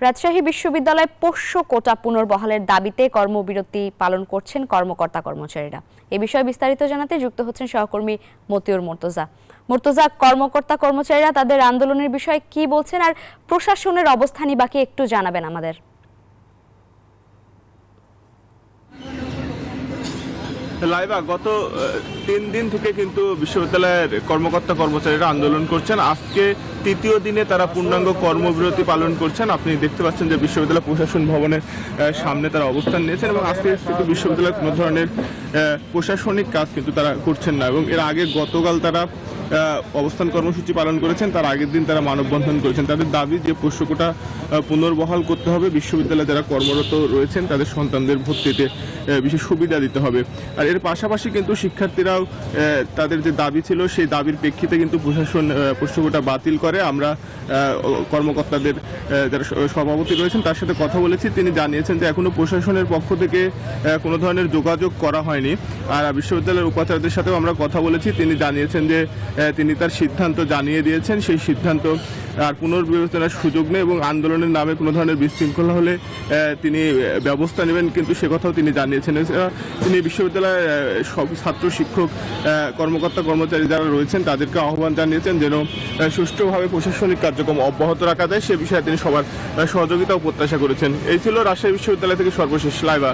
রাজশাহী বিশ্ববিদ্যালয়ে পোষ্য কোটা পুনর্বহালের দাবিতে কর্মবিরতি পালন করছেন কর্মকর্তা কর্মচারীরা। এ বিষয়ে বিস্তারিত জানাতে যুক্ত হচ্ছেন সহকর্মী মতিউর মুর্তজা। মুর্তজা, কর্মকর্তা কর্মচারীরা তাদের আন্দোলনের বিষয়ে কি বলছেন আর প্রশাসনের অবস্থানই বাকি একটু জানাবেন আমাদের। লাইবা, গত 3 দিন থেকে কিন্তু বিশ্ববিদ্যালয়ের কর্মকর্তা কর্মচারীরা আন্দোলন করছেন। আজকে তৃতীয় দিনে তারা পূর্ণাঙ্গ কর্মবিরতি পালন করছেন। আপনি দেখতে পাচ্ছেন যে বিশ্ববিদ্যালয় প্রশাসন ভবনের সামনে তারা অবস্থান নিয়েছেন এবং আজকে কিন্তু বিশ্ববিদ্যালয়ের কোনো ধরনের প্রশাসনিক কাজ কিন্তু তারা করছেন না। এবং এর আগে গতকাল তারা অবস্থান কর্মসূচি পালন করেছেন, তার আগের দিন তারা মানববন্ধন করেছেন। তাদের দাবি যে পোষ্য কোটা পুনর্বহাল করতে হবে, বিশ্ববিদ্যালয়ে যারা কর্মরত রয়েছেন তাদের সন্তানদের ভর্তিতে বিশেষ সুবিধা দিতে হবে। আর এর পাশাপাশি কিন্তু শিক্ষার্থীরাও তাদের যে দাবি ছিল সেই দাবির প্রেক্ষিতে কিন্তু প্রশাসন পোষ্য কোটা বাতিল করে। আমরা কর্মকর্তাদের যারা সভাপতি রয়েছেন তার সাথে কথা বলেছি, তিনি জানিয়েছেন যে এখনো প্রশাসনের পক্ষ থেকে কোনো ধরনের যোগাযোগ করা হয়নি। আর বিশ্ববিদ্যালয়ের উপাচার্যদের সাথেও আমরা কথা বলেছি, তিনি জানিয়েছেন যে তিনি তার সিদ্ধান্ত জানিয়ে দিয়েছেন, সেই সিদ্ধান্ত আর পুনর্বিবেচনার সুযোগ নেই এবং আন্দোলনের নামে কোনো ধরনের বিশৃঙ্খলা হলে তিনি ব্যবস্থা নেবেন কিন্তু সে কথাও তিনি জানিয়েছেন। তিনি বিশ্ববিদ্যালয়ের সব ছাত্র শিক্ষক কর্মকর্তা কর্মচারী যারা রয়েছেন তাদেরকে আহ্বান জানিয়েছেন যেন সুষ্ঠুভাবে প্রশাসনিক কার্যক্রম অব্যাহত রাখা যায়, সে বিষয়ে তিনি সবার সহযোগিতাও প্রত্যাশা করেছেন। এই ছিল রাজশাহী বিশ্ববিদ্যালয় থেকে সর্বশেষ লাইভা।